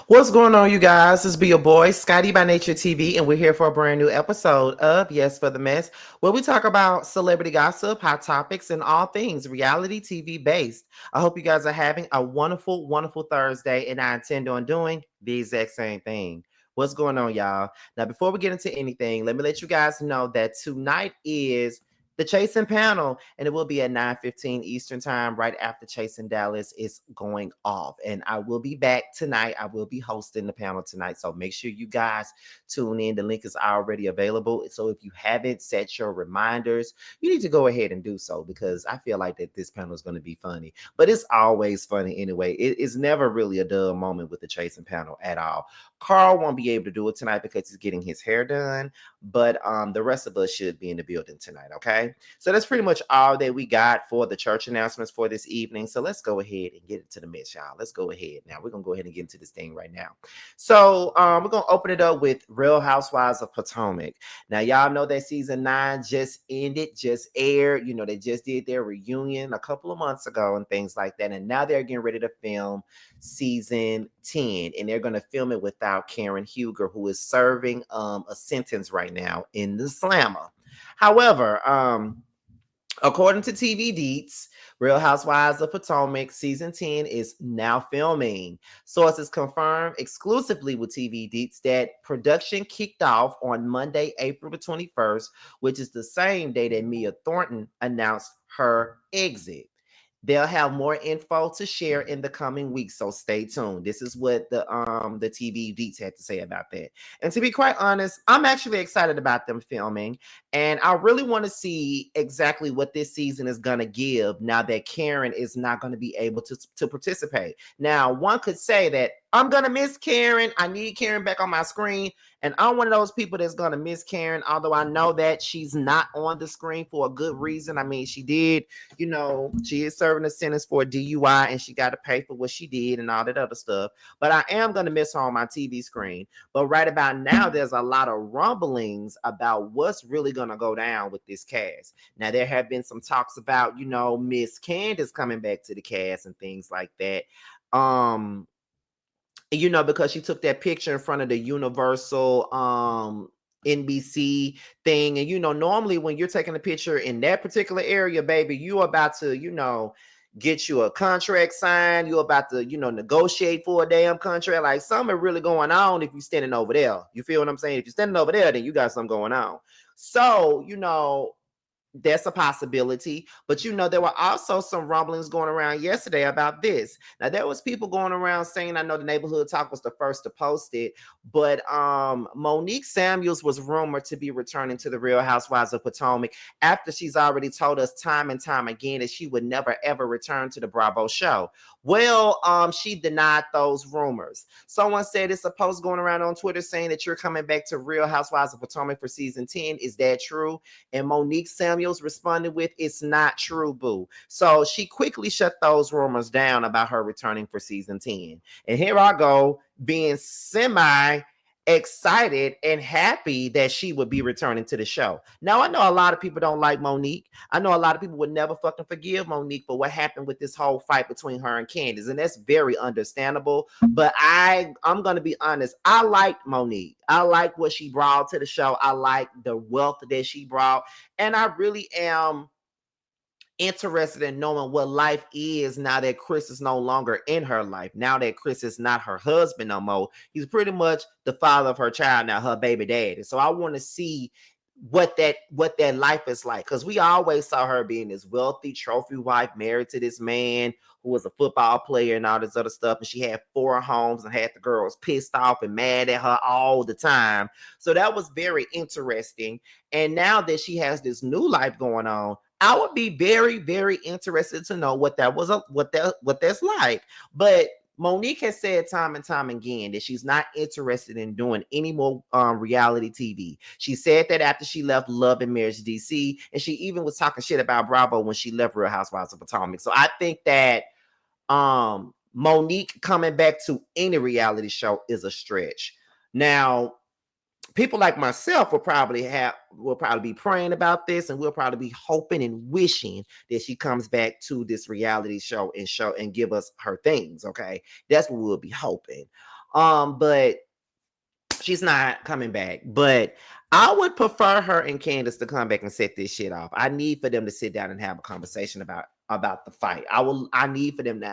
What's going on, you guys? This be your boy, Scotty by Nature TV, and we're here for a brand new episode of Yes for the Mess, where we talk about celebrity gossip, hot topics, and all things reality TV based. I hope you guys are having a wonderful, wonderful Thursday, and I intend on doing the exact same thing. What's going on, y'all? Now, before we get into anything, let me let you guys know that tonight is the Chasing panel, and it will be at 9:15 Eastern time, right after Chasing Dallas is going off. And I will be back tonight. I will be hosting the panel tonight. So make sure you guys tune in. The link is already available. So if you haven't set your reminders, you need to go ahead and do so because I feel like that this panel is going to be funny. But it's always funny anyway. It is never really a dull moment with the Chasing panel at all. Carl won't be able to do it tonight because he's getting his hair done, but the rest of us should be in the building tonight, okay? So that's pretty much all that we got for the church announcements for this evening. So let's go ahead and get into the mess, y'all. Let's go ahead now. We're gonna go ahead and get into this thing right now. So we're gonna open it up with Real Housewives of Potomac. Now, y'all know that season 9 just ended, just aired. You know, they just did their reunion a couple of months ago and things like that. And now they're getting ready to film season 10, and they're gonna film it without Karen Huger, who is serving a sentence right now in the slammer. However, according to TV Deets, Real Housewives of Potomac season 10 is now filming. Sources confirm exclusively with TV Deets that production kicked off on Monday, April the 21st, which is the same day that Mia Thornton announced her exit. They'll have more info to share in the coming weeks, so stay tuned. This is what the TV Deets had to say about that. And to be quite honest, I'm actually excited about them filming, and I really want to see exactly what this season is gonna give now that Karen is not going to be able to participate. Now, one could say that I'm gonna miss Karen. I need Karen back on my screen. And I'm one of those people that's going to miss Karen, although I know that she's not on the screen for a good reason. I mean, she did, she is serving a sentence for a DUI and she got to pay for what she did and all that other stuff. But I am going to miss her on my TV screen. But right about now, there's a lot of rumblings about what's really going to go down with this cast. Now, there have been some talks about, Miss Candace coming back to the cast and things like that. Because she took that picture in front of the Universal NBC thing. And normally when you're taking a picture in that particular area, baby, you're about to, get you a contract signed. You're about to, negotiate for a damn contract. Like something really going on if you're standing over there. You feel what I'm saying? If you're standing over there, then you got something going on. So, that's a possibility. But there were also some rumblings going around yesterday about this. Now there was people going around saying, I know the Neighborhood Talk was the first to post it, but Monique Samuels was rumored to be returning to the Real Housewives of Potomac after she's already told us time and time again that she would never ever return to the Bravo show. Well, she denied those rumors. Someone said it's a post going around on Twitter saying that you're coming back to Real Housewives of Potomac for season 10. Is that true? And Monique Samuels responded with, it's not true, boo. So she quickly shut those rumors down about her returning for season 10. And here I go, being semi excited and happy that she would be returning to the show. Now, I know a lot of people don't like Monique. I know a lot of people would never fucking forgive Monique for what happened with this whole fight between her and Candace, and that's very understandable. But I'm gonna be honest. I liked Monique. I like what she brought to the show. I like the wealth that she brought, and I really am interested in knowing what life is now that Chris is no longer in her life. Now that Chris is not her husband no more. He's pretty much the father of her child now, her baby daddy. So I want to see what that life is like, because we always saw her being this wealthy trophy wife married to this man who was a football player and all this other stuff, and she had 4 homes and had the girls pissed off and mad at her all the time. So that was very interesting. And now that she has this new life going on, I would be very, very interested to know what that's like. But Monique has said time and time again that she's not interested in doing any more reality TV. She said that after she left Love and Marriage DC, and she even was talking shit about Bravo when she left Real Housewives of Potomac. So I think that Monique coming back to any reality show is a stretch. Now, people like myself will probably be praying about this, and we'll probably be hoping and wishing that she comes back to this reality show and give us her things. Okay, that's what we'll be hoping. But she's not coming back. But I would prefer her and Candace to come back and set this shit off. I need for them to sit down and have a conversation about the fight. I need for them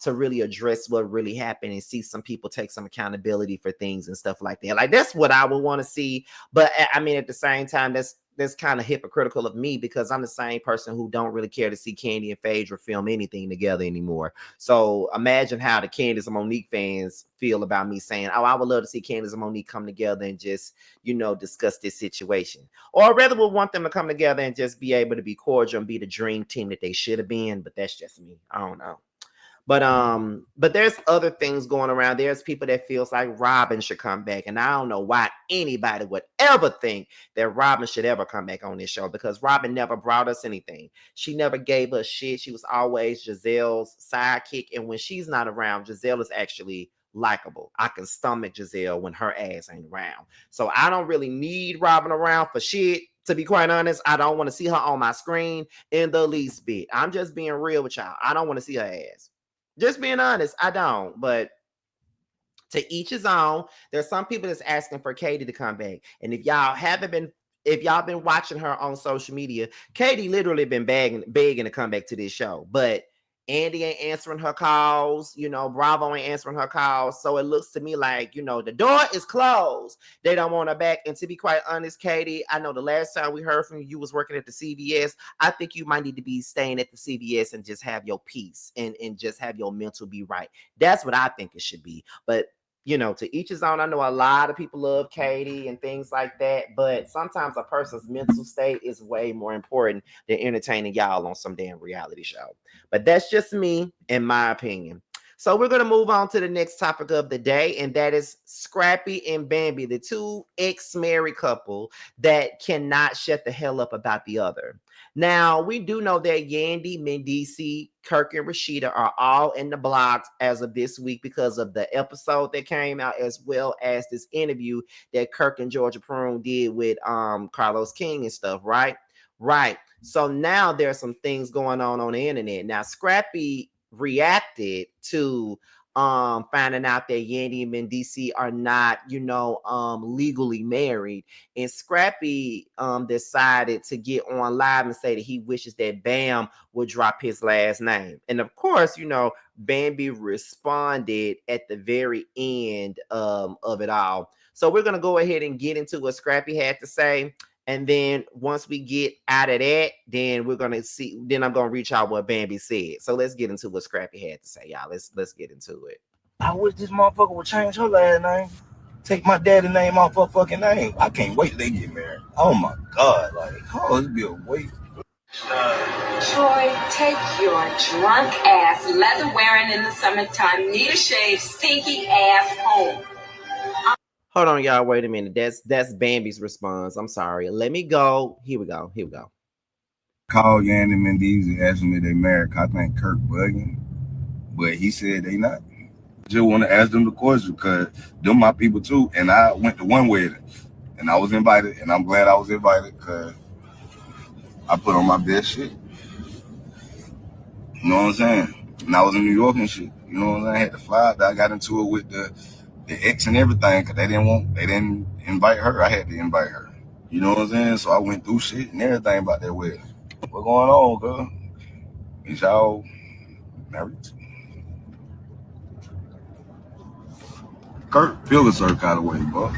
to really address what really happened and see some people take some accountability for things and stuff like that. Like, that's what I would want to see. But I mean, at the same time, that's kind of hypocritical of me, because I'm the same person who don't really care to see Candy and Phaedra film anything together anymore. So imagine how the Candace and Monique fans feel about me saying, oh, I would love to see Candace and Monique come together and just, discuss this situation. Or I rather would want them to come together and just be able to be cordial and be the dream team that they should have been. But that's just me. I don't know. But there's other things going around. There's people that feels like Robin should come back. And I don't know why anybody would ever think that Robin should ever come back on this show, because Robin never brought us anything. She never gave us shit. She was always Giselle's sidekick. And when she's not around, Giselle is actually likable. I can stomach Giselle when her ass ain't around. So I don't really need Robin around for shit. To be quite honest, I don't want to see her on my screen in the least bit. I'm just being real with y'all. I don't want to see her ass. Just being honest, I don't. But to each his own. There's some people that's asking for Katie to come back. And if y'all been watching her on social media, Katie literally been begging to come back to this show. But Andy ain't answering her calls, Bravo ain't answering her calls. So it looks to me like, the door is closed. They don't want her back. And to be quite honest, Katie, I know the last time we heard from you, you was working at the CVS. I think you might need to be staying at the CVS and just have your peace and just have your mental be right. That's what I think it should be. But to each his own. I know a lot of people love Katie and things like that, but sometimes a person's mental state is way more important than entertaining y'all on some damn reality show. But that's just me, in my opinion. So we're going to move on to the next topic of the day, and that is Scrappy and Bambi, the two ex-married couple that cannot shut the hell up about the other. Now, we do know that Yandy, Mendici, Kirk, and Rashida are all in the blogs as of this week because of the episode that came out, as well as this interview that Kirk and Georgia Prune did with Carlos King and stuff, right? Right. So now there's some things going on the internet. Now, Scrappy reacted to finding out that Yandy and Mendici are not, legally married. And Scrappy decided to get on live and say that he wishes that Bam would drop his last name. And of course, Bambi responded at the very end of it all. So we're going to go ahead and get into what Scrappy had to say. And then once we get out of that, then we're gonna see. Then I'm gonna reach out what Bambi said. So let's get into what Scrappy had to say, y'all. Let's get into it. I wish this motherfucker would change her last name. Take my daddy's name off her fucking name. I can't wait till they get married. Oh my God, it'd be a waste. Troy, take your drunk ass, leather wearing in the summertime, need a shave, stinky ass home. Hold on, y'all. Wait a minute. That's Bambi's response. I'm sorry. Let me go. Here we go. Call Yandy Mendici asking me they married. I think Kirk bugging, but he said they not. Just want to ask them the question because them my people too. And I went to one wedding, and I was invited, and I'm glad I was invited because I put on my best shit. You know what I'm saying? And I was in New York and shit. You know what I'm saying? I had to fly out there. I got into it with the ex and everything because they didn't invite her. I had to invite her. You know what I'm saying? So I went through shit and everything about that wedding. What's going on, girl? Is y'all married? Kurt feel a certain kind of way, bro.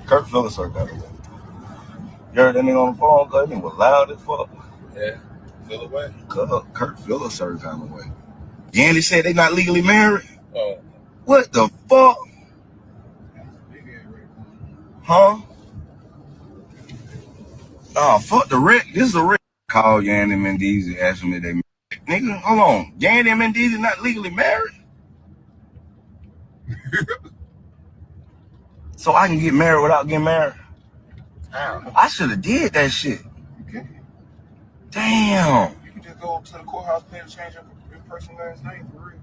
Kurt feel a certain kind of way. You heard that nigga on the phone? Cause that nigga was loud as fuck. Yeah, feel away. Kurt feel a certain kind of way. Yandy said they not legally married. Oh. What the fuck? Huh? Oh, fuck the wreck. This is a wreck. Call Yandy Mendici asking me they married. Nigga, hold on. Yandy and Mendici not legally married? So I can get married without getting married? How? I should have did that shit. Okay. Damn. You can just go to the courthouse, pay to change your person's last name for real.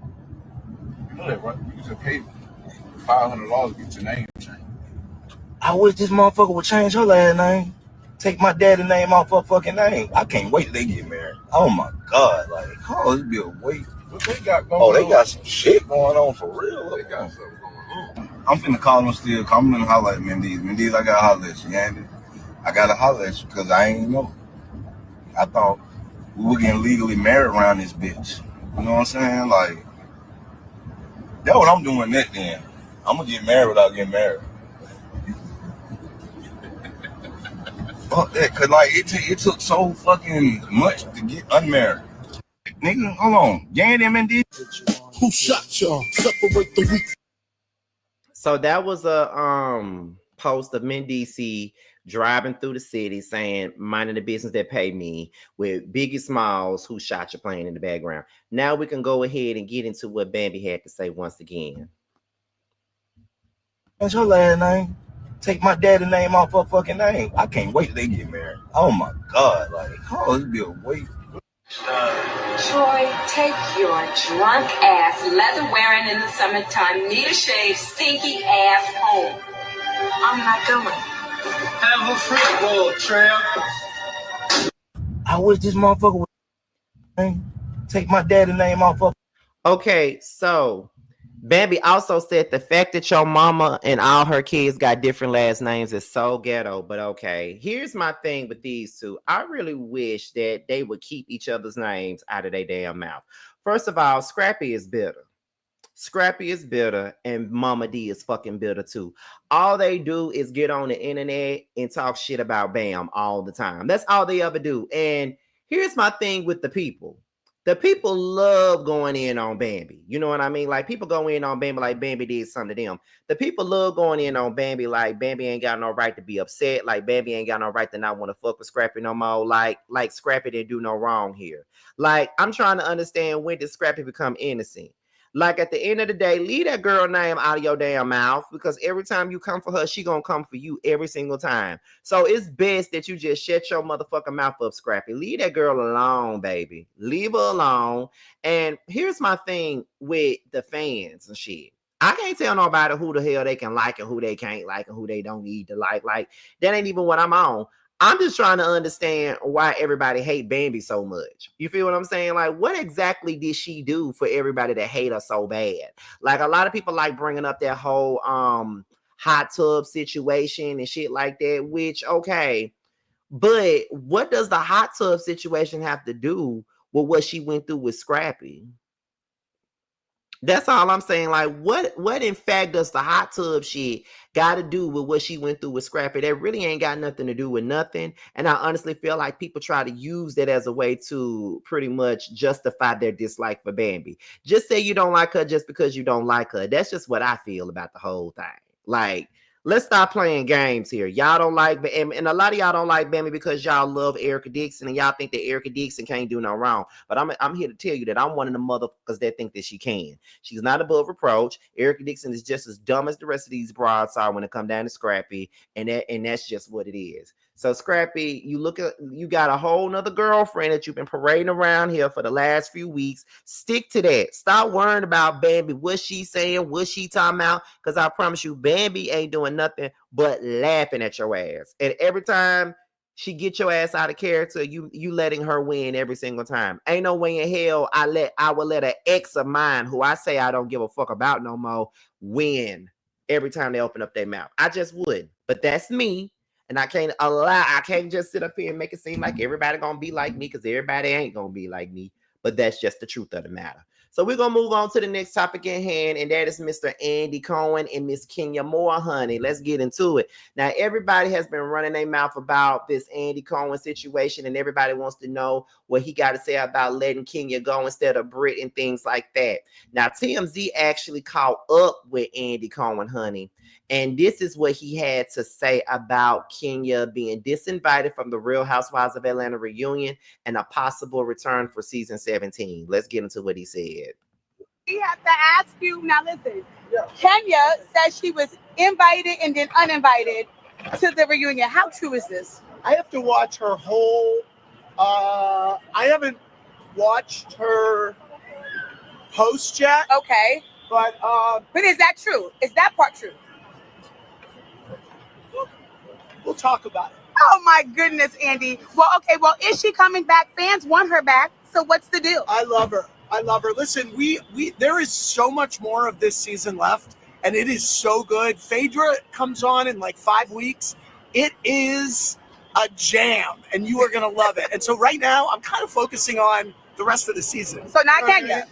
You know that, right? You can just pay $500 to get your name changed. I wish this motherfucker would change her last name. Take my daddy name off her fucking name. I can't wait till they get married. Oh my God. Like, oh, this be a wait. What they got going on? They got some shit going on for real. They got something going on. I'm finna call them still. I'm gonna holler at Mendy's. Mendy's, I gotta holler at you, Andy. I gotta holler at you because I ain't know. I thought we were getting legally married around this bitch. You know what I'm saying? Like, that's what I'm doing that then. I'm gonna get married without getting married. Fuck that, cause like it took so fucking much to get unmarried. Nigga, hold on. Yandy and Mendy. Who shot y'all? Separate the weak. So that was a post of Mendy driving through the city saying, minding the business that pay me, with Biggie Smalls, Who Shot You playing in the background. Now we can go ahead and get into what Bambi had to say once again. What's her last name? Take my daddy name off her fucking name. I can't wait till they get married. Oh my God. Like, oh, this be a wait. Troy, take your drunk ass, leather wearing in the summertime, need a shave, stinky ass home. I'm not going. Have a football trail. I wish this motherfucker would take my daddy name off her. Okay, so Bambi also said the fact that your mama and all her kids got different last names is so ghetto, but okay. Here's my thing with these two. I really wish that they would keep each other's names out of their damn mouth. First of all, Scrappy is bitter. Scrappy is bitter and Mama D is fucking bitter too. All they do is get on the internet and talk shit about Bam all the time. That's all they ever do. And here's my thing with the people. The people love going in on Bambi. You know what I mean? Like, people go in on Bambi like Bambi did something to them. The people love going in on Bambi like Bambi ain't got no right to be upset. Like Bambi ain't got no right to not want to fuck with Scrappy no more. Like Scrappy didn't do no wrong here. Like, I'm trying to understand, when did Scrappy become innocent? Like, at the end of the day, leave that girl name out of your damn mouth, because every time you come for her, she gonna come for you every single time. So it's best that you just shut your motherfucking mouth up, Scrappy. Leave that girl alone, baby. Leave her alone. And here's my thing with the fans and shit. I can't tell nobody who the hell they can like and who they can't like and who they don't need to like. Like, that ain't even what I'm on. I'm just trying to understand why everybody hate Bambi so much. You feel what I'm saying? Like, what exactly did she do for everybody to hate her so bad? Like, a lot of people like bringing up that whole hot tub situation and shit like that, which, okay, but what does the hot tub situation have to do with what she went through with Scrappy? That's all I'm saying. Like, what in fact does the hot tub shit got to do with what she went through with Scrappy? That really ain't got nothing to do with nothing. And I honestly feel like people try to use that as a way to pretty much justify their dislike for Bambi. Just say you don't like her just because you don't like her. That's just what I feel about the whole thing. Like, let's stop playing games here. Y'all don't like, and a lot of y'all don't like Bambi because y'all love Erica Dixon and y'all think that Erica Dixon can't do no wrong. But I'm here to tell you that I'm one of the motherfuckers that think that she can. She's not above reproach. Erica Dixon is just as dumb as the rest of these broads are when it come down to Scrappy, and that's just what it is. So Scrappy, you got a whole nother girlfriend that you've been parading around here for the last few weeks. Stick to that. Stop worrying about Bambi, what she's saying, what she talking about, because I promise you, Bambi ain't doing nothing but laughing at your ass. And every time she get your ass out of character, you letting her win every single time. Ain't no way in hell I will let an ex of mine, who I say I don't give a fuck about no more, win every time they open up their mouth. I just wouldn't. But that's me. And I can't just sit up here and make it seem like everybody gonna be like me, because everybody ain't gonna be like me. But that's just the truth of the matter. So we're going to move on to the next topic at hand, and that is Mr. Andy Cohen and Miss Kenya Moore, honey. Let's get into it. Now, everybody has been running their mouth about this Andy Cohen situation, and everybody wants to know what he got to say about letting Kenya go instead of Brit and things like that. Now, TMZ actually caught up with Andy Cohen, honey, and this is what he had to say about Kenya being disinvited from the Real Housewives of Atlanta reunion and a possible return for season 17. Let's get into what he said. We have to ask you, now listen, Kenya says she was invited and then uninvited to the reunion. How true is this? I have to watch her whole. I haven't watched her post yet. Okay. But is that true? Is that part true? we'll talk about it. Oh my goodness, Andy. Well, okay. Well, is she coming back? Fans want her back. So what's the deal? I love her. I love her. Listen, we there is so much more of this season left, and it is so good. Phaedra comes on in like 5 weeks. It is a jam, and you are gonna love it. And so right now, I'm kind of focusing on the rest of the season. So not Kenya.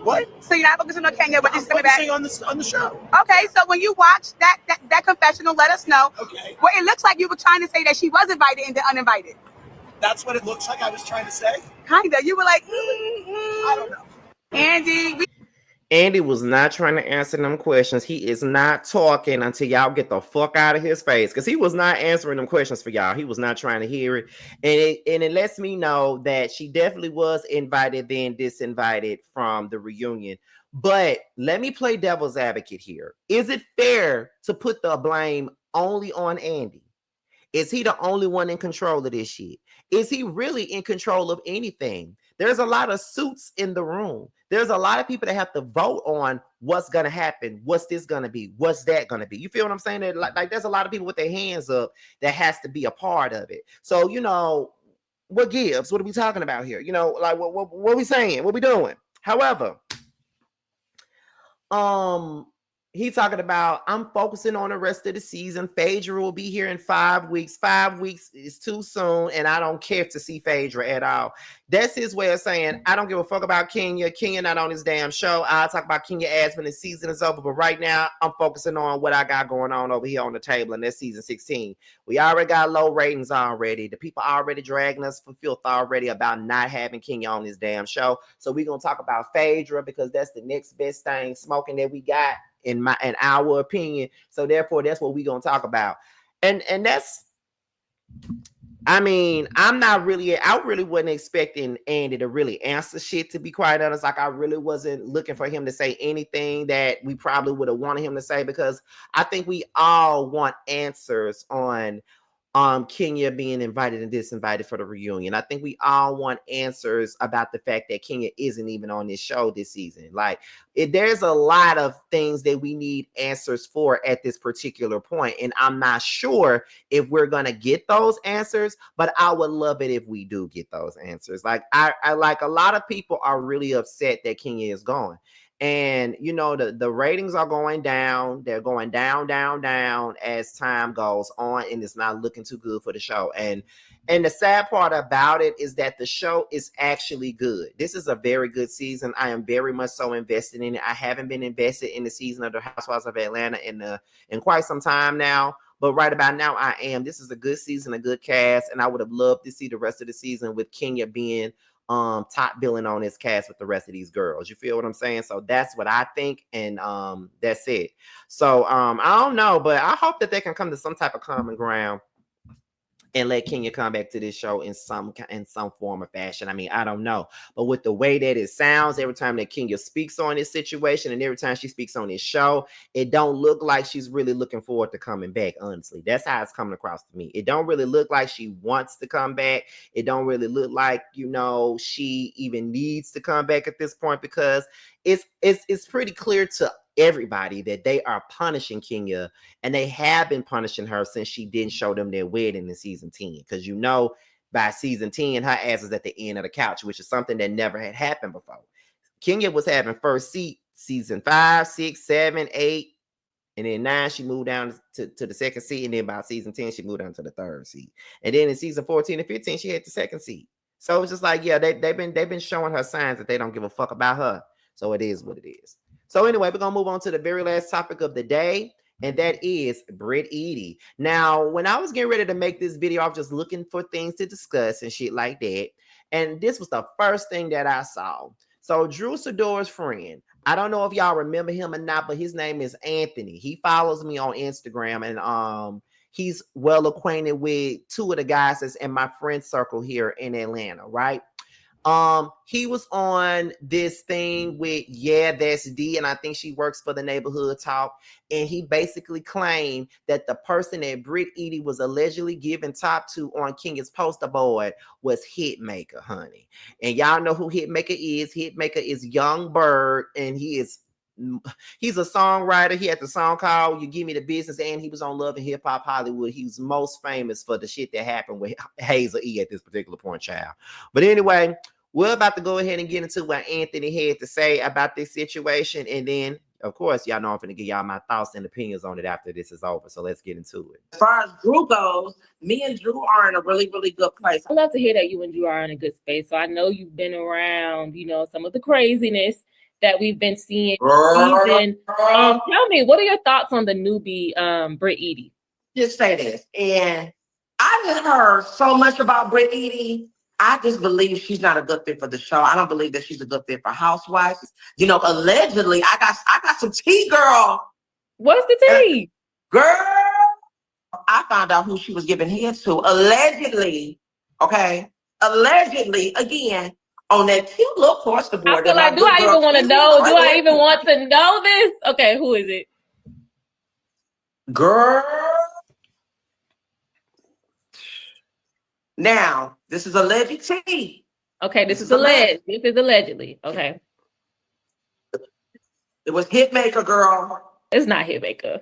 What? So you're not focusing on Kenya, but I'm she's coming back focusing on the show. Okay, so when you watch that confessional, let us know. Okay. Well, it looks like you were trying to say that she was invited and then uninvited. That's what it looks like I was trying to say. Kinda. You were like, I don't know. Andy. Andy was not trying to answer them questions. He is not talking until y'all get the fuck out of his face, because he was not answering them questions for y'all. He was not trying to hear it. And it lets me know that she definitely was invited, then disinvited from the reunion. But let me play devil's advocate here. Is it fair to put the blame only on Andy? Is he the only one in control of this shit? Is he really in control of anything? There's a lot of suits in the room. There's a lot of people that have to vote on what's going to happen. What's this going to be? What's that going to be? You feel what I'm saying? Like there's a lot of people with their hands up that has to be a part of it. So, what gives? What are we talking about here? Like what are we saying? What are we doing? However, he's talking about, I'm focusing on the rest of the season. Phaedra will be here in 5 weeks. 5 weeks is too soon, and I don't care to see Phaedra at all. That's his way of saying, I don't give a fuck about Kenya. Kenya not on this damn show. I'll talk about Kenya ass when the season is over, but right now, I'm focusing on what I got going on over here on the table, and that's season 16. We already got low ratings already. The people already dragging us for filth already about not having Kenya on this damn show. So we're going to talk about Phaedra because that's the next best thing smoking that we got in our opinion. So therefore, that's what we're gonna talk about. And that's, I really wasn't expecting Andy to really answer shit, to be quite honest. Like, I really wasn't looking for him to say anything that we probably would have wanted him to say, because I think we all want answers on Kenya being invited and disinvited for the reunion. I think we all want answers about the fact that Kenya isn't even on this show this season. Like, there's a lot of things that we need answers for at this particular point, and I'm not sure if we're gonna get those answers, but I would love it if we do get those answers. Like, I like, a lot of people are really upset that Kenya is gone. And the ratings are going down. They're going down as time goes on, and it's not looking too good for the show. And the sad part about it is that the show is actually good. This is a very good season. I am very much so invested in it. I haven't been invested in the season of the Housewives of Atlanta in quite some time now. But right about now, I am. This is a good season, a good cast, and I would have loved to see the rest of the season with Kenya being top billing on his cast with the rest of these girls. You feel what I'm saying? So that's what I think, and that's it. So I don't know, but I hope that they can come to some type of common ground and let Kenya come back to this show in some form or fashion. I mean, I don't know. But with the way that it sounds, every time that Kenya speaks on this situation and every time she speaks on this show, it don't look like she's really looking forward to coming back, honestly. That's how it's coming across to me. It don't really look like she wants to come back. It don't really look like, she even needs to come back at this point, because it's pretty clear to everybody that they are punishing Kenya, and they have been punishing her since she didn't show them their wedding in season 10. Because by season 10, her ass is at the end of the couch, which is something that never had happened before. Kenya was having first seat season 5, 6, 7, 8, and then 9 she moved down to the second seat, and then by season 10 she moved down to the third seat, and then in season 14 and 15 she had the second seat. So it's just like, yeah, they've been showing her signs that they don't give a fuck about her. So it is what it is. So anyway, we're going to move on to the very last topic of the day, and that is Brit Eady. Now, when I was getting ready to make this video, I was just looking for things to discuss and shit like that, and this was the first thing that I saw. So Drew Sidor's friend, I don't know if y'all remember him or not, but his name is Anthony. He follows me on Instagram, and he's well acquainted with 2 of the guys that's in my friend circle here in Atlanta, right? He was on this thing with That's D, and I think she works for the Neighborhood Talk, and he basically claimed that the person that Brit Eady was allegedly giving top to on Kenya's poster board was Hitmaka, honey. And y'all know who Hitmaka is. Hitmaka is Young Bird, and he is He's a songwriter. He had the song called "You Give Me the Business," and he was on Love and Hip Hop Hollywood. He was most famous for the shit that happened with Hazel E at this particular point, child. But anyway, we're about to go ahead and get into what Anthony had to say about this situation, and then, of course, y'all know I'm going to give y'all my thoughts and opinions on it after this is over. So let's get into it. As far as Drew goes, me and Drew are in a really, really good place. I love to hear that you and Drew are in a good space. So I know you've been around, some of the craziness that we've been seeing. Tell me, what are your thoughts on the newbie, Brit Eady? Just say this, and I just heard so much about Brit Eady. I just believe she's not a good fit for the show. I don't believe that she's a good fit for Housewives. Allegedly, I got some tea, girl. What's the tea? Girl, I found out who she was giving head to. Allegedly, okay? Allegedly, again, on that cute little poster board. I feel like, do I even want to know? Do I even want to know this? Okay, who is it? Girl. Now, this is alleged tea. Okay, this is alleged. This is allegedly. Okay. It was Hitmaka, girl. It's not Hitmaka.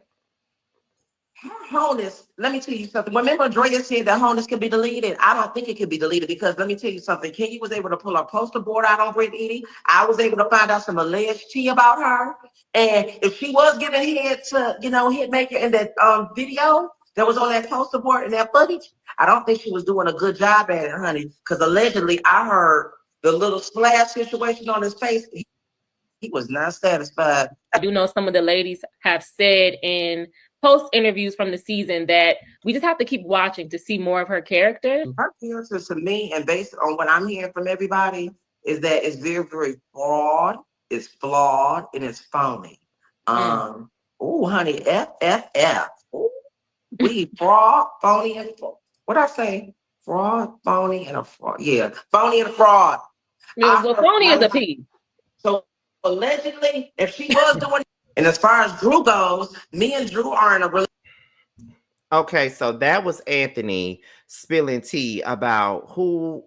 Wholeness, let me tell you something. Remember, Drea said that wholeness can be deleted. I don't think it can be deleted because let me tell you something. Kenny was able to pull a poster board out on Brit Eady. I was able to find out some alleged tea about her. And if she was giving head to, Hitmaka in that video that was on that poster board and that footage, I don't think she was doing a good job at it, honey. Because allegedly, I heard the little splash situation on his face. He was not satisfied. I do know some of the ladies have said in post interviews from the season that we just have to keep watching to see more of her character. Her character to me, and based on what I'm hearing from everybody, is that it's very, very flawed, it's flawed, and it's phony. Oh, honey, FFF. Ooh, we fraud, phony, and what I say? Fraud, phony, and a fraud. Yeah, phony and a fraud. Well, phony is a P. So allegedly, if she was doing, and as far as Drew goes, me and Drew are in a really. Okay, so that was Anthony spilling tea about who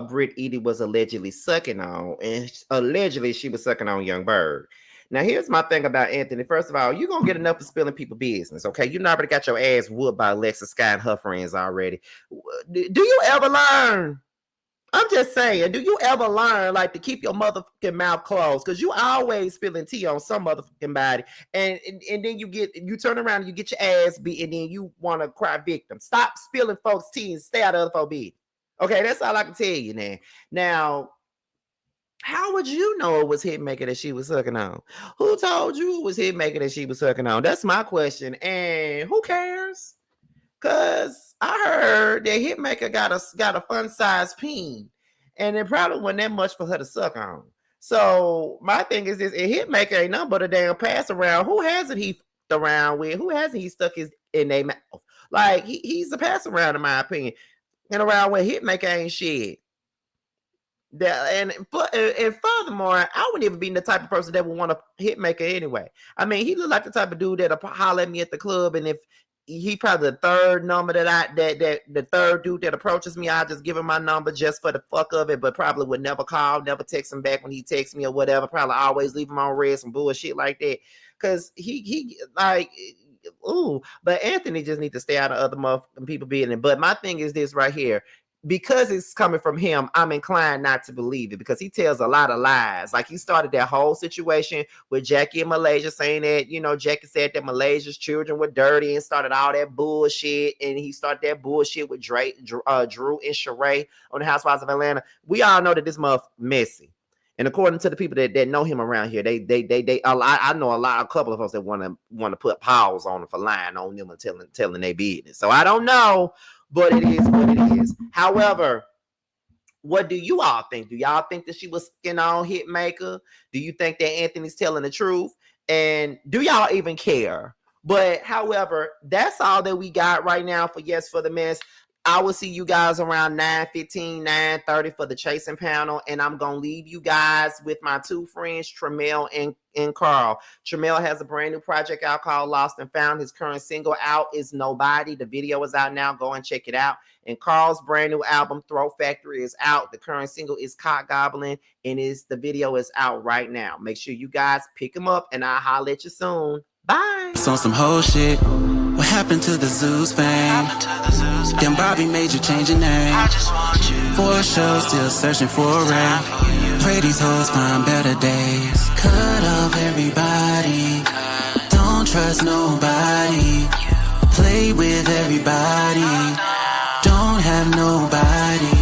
Brit Eady was allegedly sucking on, and allegedly she was sucking on Young Bird. Now, here's my thing about Anthony. First of all, you're going to get enough for spilling people business, okay? You already got your ass whooped by Alexa Sky and her friends already. Do you ever learn? I'm just saying, do you ever learn to keep your motherfucking mouth closed? Because you always spilling tea on some motherfucking body. And then you turn around and you get your ass beat and then you want to cry victim. Stop spilling folks' tea and stay out of other folks' business. Okay, that's all I can tell you now. Now, how would you know it was Hitmaka that she was sucking on? Who told you it was Hitmaka that she was sucking on? That's my question. And who cares? Because I heard that Hitmaka got a fun size peen, and it probably wasn't that much for her to suck on. So my thing is this: if Hitmaka ain't nothing but a damn pass around, who hasn't he f***ed around with? Who hasn't he stuck his in their mouth? He's a pass around, in my opinion, and around where Hitmaka ain't shit. And furthermore, I wouldn't even be the type of person that would want to Hitmaka anyway. I mean, he looked like the type of dude that'll holler at me at the club, and if he probably the third number that the third dude that approaches me, I'll just give him my number just for the fuck of it, but probably would never call, never text him back when he texts me or whatever. Probably always leave him on red, some bullshit like that. Cause but Anthony just need to stay out of other motherfucking people being in. But my thing is this right here. Because it's coming from him, I'm inclined not to believe it because he tells a lot of lies. Like he started that whole situation with Jackie in Malaysia saying that, Jackie said that Malaysia's children were dirty and started all that bullshit. And he started that bullshit with Drew and Sheree on the Housewives of Atlanta. We all know that this motherfucker messy. And according to the people that know him around here, I know a couple of us that want to put pause on him for lying on them and telling their business. So I don't know. But it is what it is. However, what do you all think? Do y'all think that she was on Hitmaka? Do you think that Anthony's telling the truth? And do y'all even care? But however, that's all that we got right now for Yes for the Mess. I will see you guys around 9:15, 9:30 for the chasing panel. And I'm going to leave you guys with my two friends, Tremel and Carl. Tremel has a brand new project out called Lost and Found. His current single out is Nobody. The video is out now. Go and check it out. And Carl's brand new album, Throw Factory, is out. The current single is Cock Goblin, and the video is out right now. Make sure you guys pick him up, and I'll holler at you soon. Bye. It's on some whole shit. What happened to the Zeus fame? Then Bobby made you change your name. For a show, still searching for a ring. Pray these hoes find better days. Cut off everybody. Don't trust nobody. Play with everybody. Don't have nobody.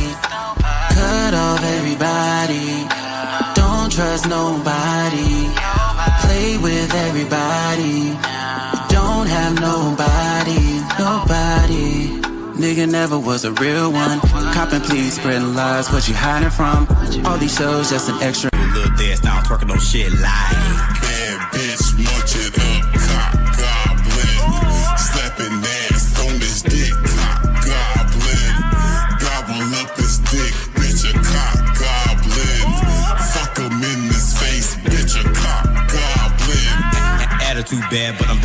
Cut off everybody. Don't trust nobody. Play with everybody. Don't have nobody. Nobody. Nigga never was a real one. Copping, please, spreading lies. What you hiding from? All these shows just an extra. Little dance now, twerking on shit like bad bitch, munch it up, cock goblin. Slapping ass on this dick, cock goblin. Gobble up his dick, bitch a cock goblin. Fuck him in his face, bitch a cock goblin. attitude bad, but I'm